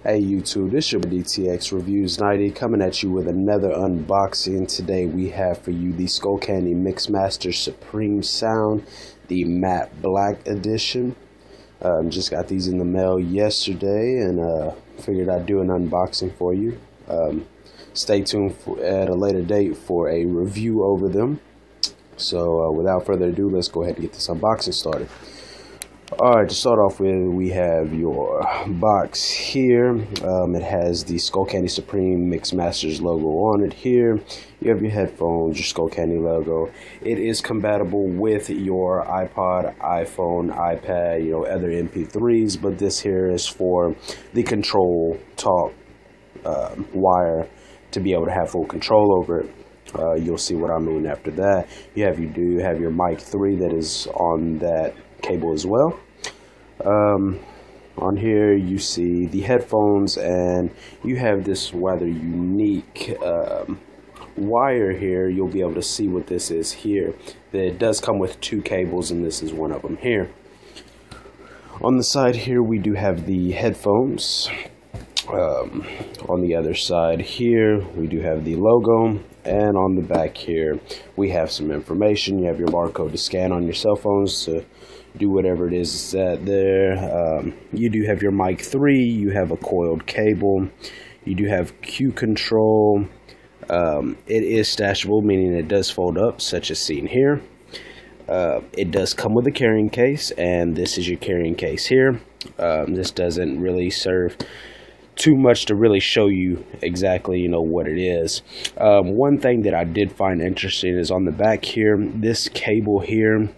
Hey YouTube, this is your DTX Reviews 90 coming at you with another unboxing. Today we have for you the Skullcandy Mixmaster Supreme Sound, the matte black edition. Just got these in the mail yesterday and figured I'd do an unboxing for you. Stay tuned at a later date for a review over them. So without further ado, let's go ahead and get this unboxing started. Alright, to start off with, we have your box here. It has the Skullcandy Supreme Mixmasters logo on it here. You have your headphones, your Skullcandy logo. It is compatible with your iPod, iPhone, iPad, other MP3s, but this here is for the control talk wire to be able to have full control over it. You'll see what I mean after that. You do have your mic 3 that is on that cable as well. On here you see the headphones, and you have this rather unique wire here. You'll be able to see what this is here. It does come with 2 cables, and this is one of them here. On the side here we do have the headphones. On the other side here we do have the logo, and on the back here we have some information. You have your barcode to scan on your cell phones to do whatever it is that there. You do have your mic 3, you have a coiled cable, you do have Q control. It is stashable, meaning it does fold up, such as seen here. It does come with a carrying case, and this is your carrying case here. This doesn't really serve too much to really show you exactly what it is. One thing that I did find interesting is on the back here, this cable here,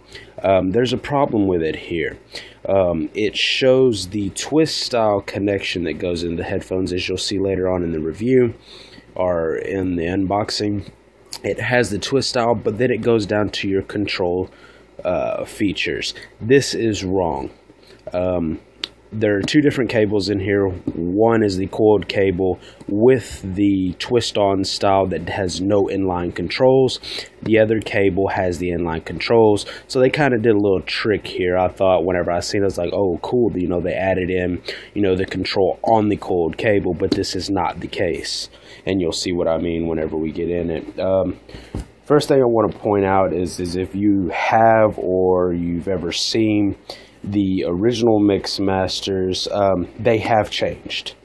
there's a problem with it here. It shows the twist style connection that goes in the headphones, as you'll see later on in the review or in the unboxing. It has the twist style, but then it goes down to your control features. This is wrong. There are 2 different cables in here. One is the coiled cable with the twist-on style that has no inline controls. The other cable has the inline controls. So they kind of did a little trick here. I thought whenever I seen it, I was like, oh, cool. They added in, the control on the coiled cable, but this is not the case. And you'll see what I mean whenever we get in it. First thing I want to point out is if you have or you've ever seen the original Mixmasters, they have changed.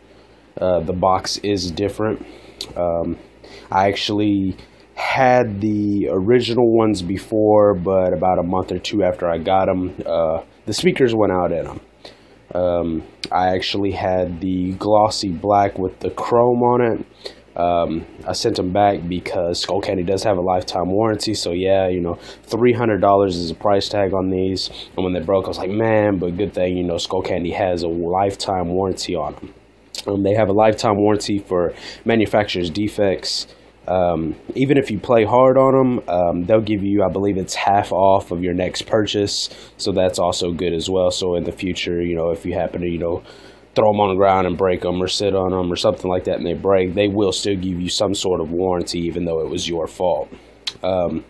The box is different. I actually had the original ones before, but about a month or 2 after I got them, the speakers went out in them. I actually had the glossy black with the chrome on it. I sent them back because Skullcandy does have a lifetime warranty, so yeah, $300 is a price tag on these. And when they broke, I was like, man, but good thing, Skullcandy has a lifetime warranty on them. They have a lifetime warranty for manufacturer's defects. Even if you play hard on them, they'll give you, I believe it's half off of your next purchase, so that's also good as well. So in the future, if you happen to, throw them on the ground and break them, or sit on them or something like that and they break, they will still give you some sort of warranty even though it was your fault. Like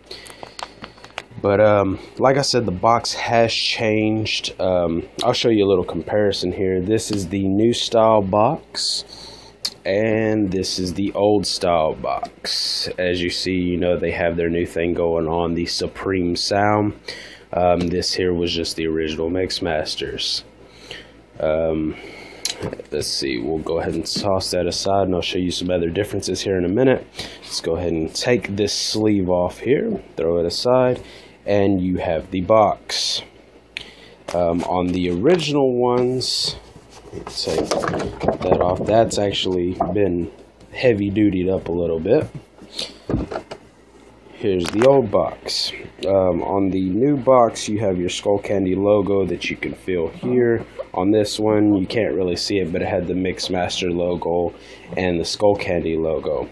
I said, the box has changed. I'll show you a little comparison here. This is the new style box, and this is the old style box. As you see, they have their new thing going on, the Supreme Sound. This here was just the original Mixmasters. Let's see, we'll go ahead and toss that aside, and I'll show you some other differences here in a minute. Let's go ahead and take this sleeve off here, throw it aside, and you have the box. On the original ones, let's take that off. That's actually been heavy dutied up a little bit. Here's the old box. On the new box, you have your Skullcandy logo that you can feel here. On this one, you can't really see it, but it had the Mixmaster logo and the Skullcandy logo.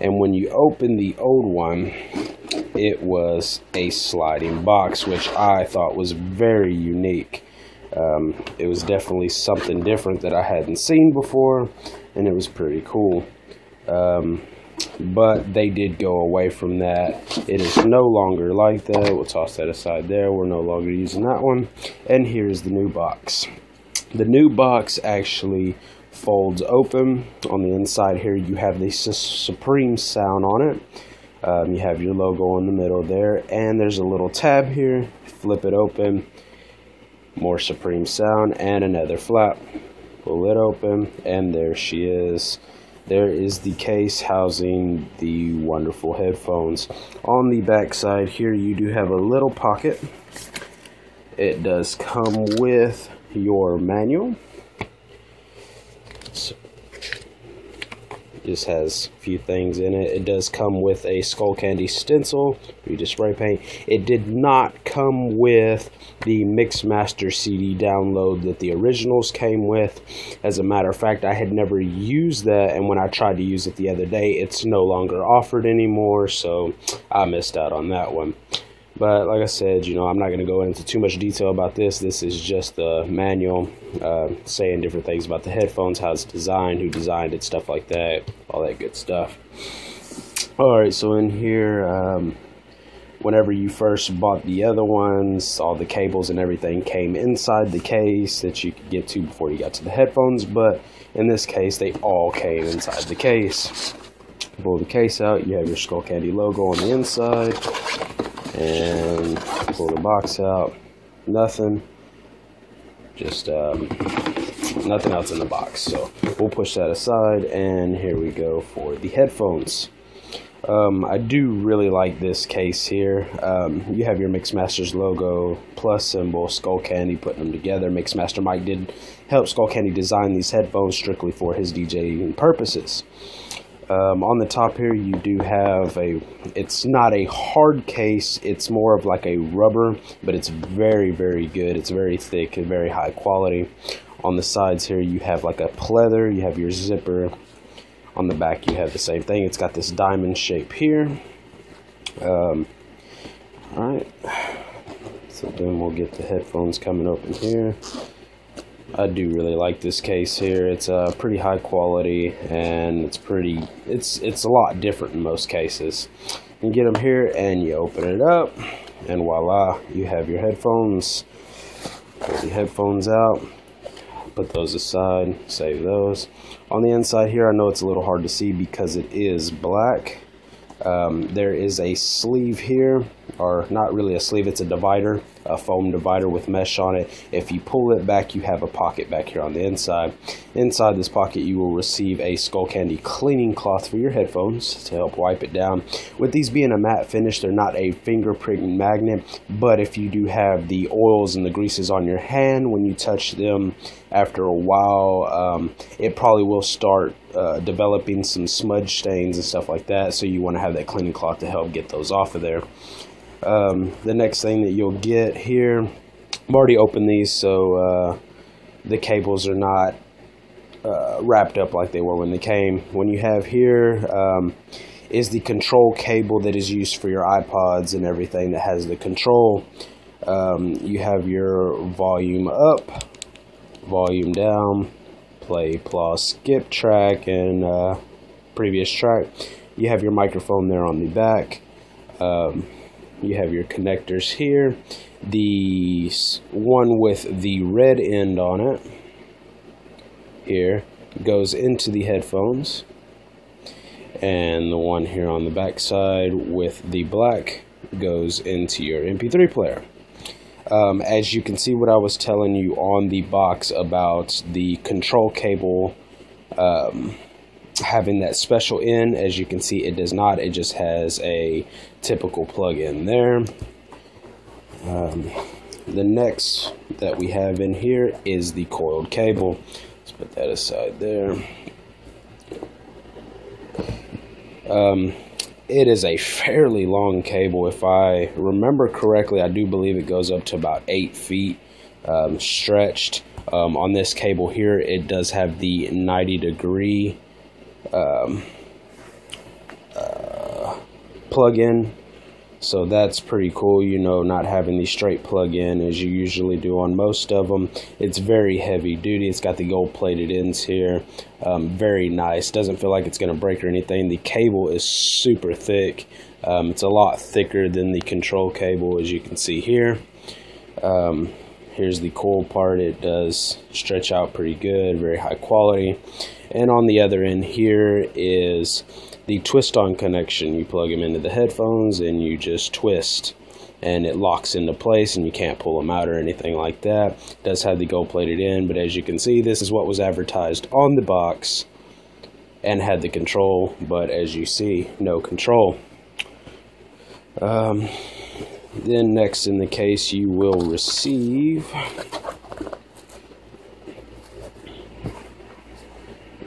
And when you open the old one, it was a sliding box, which I thought was very unique. It was definitely something different that I hadn't seen before, and it was pretty cool. But they did go away from that. It is no longer like that. We'll toss that aside there. We're no longer using that one. And here's the new box. The new box actually folds open. On the inside here you have the Supreme sound on it. You have your logo in the middle there, and there's a little tab here. Flip it open, more Supreme sound, and another flap. Pull it open, and there she is. There is the case housing the wonderful headphones. On the back side here you do have a little pocket. It does come with your manual. Just has a few things in it. It does come with a Skullcandy stencil for you to spray paint. It did not come with the Mixmaster CD download that the originals came with. As a matter of fact, I had never used that, and when I tried to use it the other day, it's no longer offered anymore, so I missed out on that one. But like I said, you know, I'm not going to go into too much detail about this. This is just the manual saying different things about the headphones, how it's designed, who designed it, stuff like that, all that good stuff. Alright, so in here, whenever you first bought the other ones, all the cables and everything came inside the case that you could get to before you got to the headphones. But in this case, they all came inside the case. Pull the case out, you have your Skullcandy logo on the inside. And pull the box out, nothing, just nothing else in the box. So we'll push that aside, and here we go for the headphones. I do really like this case here. You have your Mixmaster's logo, plus symbol, Skullcandy, putting them together. Mixmaster Mike did help Skullcandy design these headphones strictly for his DJing purposes. On the top here you do have it's not a hard case, it's more of like a rubber, but it's very, very good. It's very thick and very high quality. On the sides here you have like a pleather, you have your zipper. On the back you have the same thing. It's got this diamond shape here. Alright, so then we'll get the headphones coming open here. I do really like this case here. It's pretty high quality, and it's a lot different in most cases. You get them here and you open it up, and voila, you have your headphones. Pull the headphones out, put those aside, save those. On the inside here, I know it's a little hard to see because it is black. There is a sleeve here, or not really a sleeve, it's a divider, a foam divider with mesh on it. If you pull it back, you have a pocket back here on the inside. Inside this pocket you will receive a Skullcandy cleaning cloth for your headphones to help wipe it down. With these being a matte finish, they're not a fingerprint magnet, but if you do have the oils and the greases on your hand, when you touch them after a while, it probably will start developing some smudge stains and stuff like that, so you want to have that cleaning cloth to help get those off of there. The next thing that you'll get here, I've already opened these, so the cables are not wrapped up like they were when they came. When you have here is the control cable that is used for your iPods and everything that has the control. You have your volume up, volume down, play, pause, skip track, and previous track. You have your microphone there on the back. You have your connectors here. The one with the red end on it here goes into the headphones, and the one here on the back side with the black goes into your MP3 player. As you can see, what I was telling you on the box about the control cable having that special in, as you can see, it does not. It just has a typical plug in there. The next that we have in here is the coiled cable. Let's put that aside there. It is a fairly long cable. If I remember correctly, I do believe it goes up to about 8 feet stretched. On this cable here, it does have the 90-degree plug-in, so that's pretty cool, you know, not having the straight plug-in as you usually do on most of them. It's very heavy duty. It's got the gold plated ends here. Very nice. Doesn't feel like it's going to break or anything. The cable is super thick. It's a lot thicker than the control cable, as you can see here. Here's the coil part. It does stretch out pretty good, very high quality. And on the other end here is the twist-on connection. You plug them into the headphones and you just twist, and it locks into place and you can't pull them out or anything like that. It does have the gold-plated end, but as you can see, this is what was advertised on the box and had the control, but as you see, no control. Then next in the case, you will receive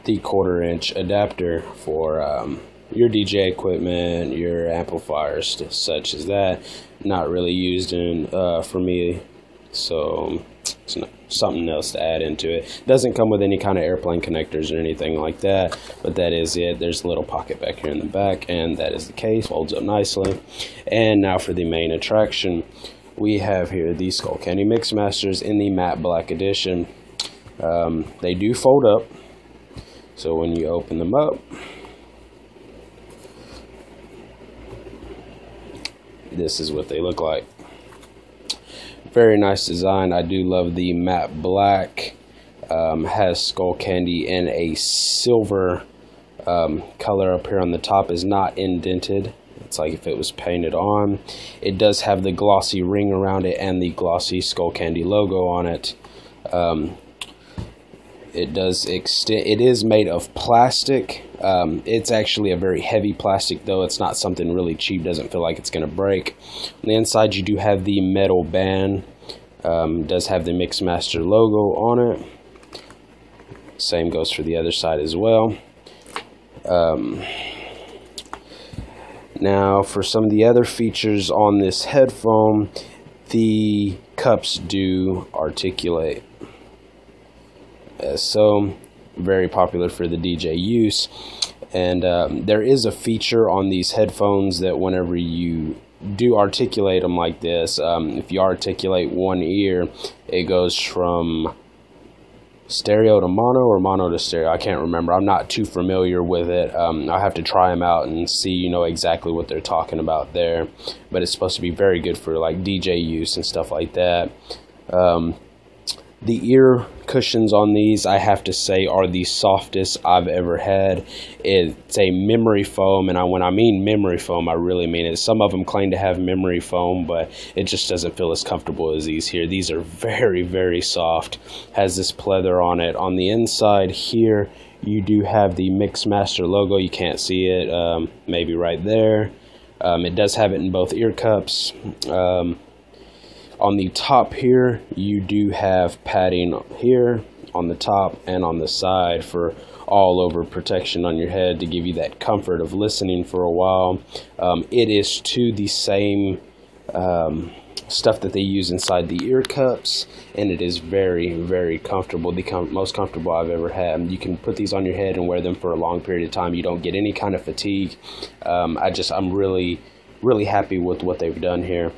the 1/4-inch adapter for your DJ equipment, your amplifiers, such as that. Not really used in for me, so it's not something else to add into it. Doesn't come with any kind of airplane connectors or anything like that, but that is it. There's a little pocket back here in the back, and that is the case. Folds up nicely. And now for the main attraction, we have here the Skullcandy Mix Masters in the matte black edition. They do fold up, so when you open them up, this is what they look like. Very nice design. I do love the matte black. Has Skullcandy in a silver color up here on the top. Is not indented. It's like if it was painted on. It does have the glossy ring around it and the glossy Skullcandy logo on it. It does extend. It is made of plastic. It's actually a very heavy plastic, though. It's not something really cheap. Doesn't feel like it's going to break. On the inside, you do have the metal band. Does have the Mixmaster logo on it. Same goes for the other side as well. Now, for some of the other features on this headphone, the cups do articulate. So very popular for the DJ use. And there is a feature on these headphones that whenever you do articulate them like this, if you articulate one ear, it goes from stereo to mono or mono to stereo. I can't remember. I'm not too familiar with it. I'll have to try them out and see, you know, exactly what they're talking about there. But it's supposed to be very good for like DJ use and stuff like that. The ear cushions on these, I have to say, are the softest I've ever had. It's a memory foam, and when I mean memory foam, I really mean it. Some of them claim to have memory foam, but it just doesn't feel as comfortable as these here. These are very, very soft. Has this pleather on it. On the inside here, you do have the Mixmaster logo. You can't see it, maybe right there. It does have it in both ear cups. On the top here, you do have padding here on the top and on the side for all over protection on your head to give you that comfort of listening for a while. It is to the same stuff that they use inside the ear cups, and it is very, very comfortable. The most comfortable I've ever had. You can put these on your head and wear them for a long period of time. You don't get any kind of fatigue. I'm really, really happy with what they've done here.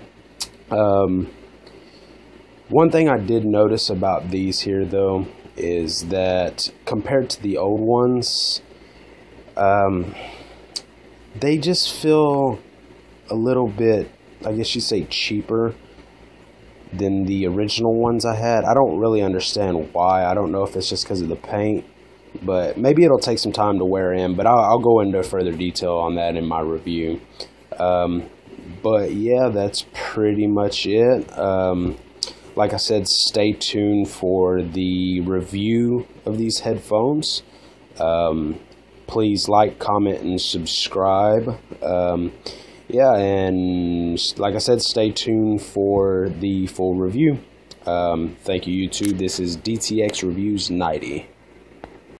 One thing I did notice about these here, though, is that compared to the old ones, they just feel a little bit, I guess you'd say, cheaper than the original ones I had. I don't really understand why. I don't know if it's just because of the paint, but maybe it'll take some time to wear in, but I'll go into further detail on that in my review. But yeah, that's pretty much it. Like I said, stay tuned for the review of these headphones. Please like, comment, and subscribe. Yeah, and like I said, stay tuned for the full review. Thank you, YouTube. This is DTX Reviews 90.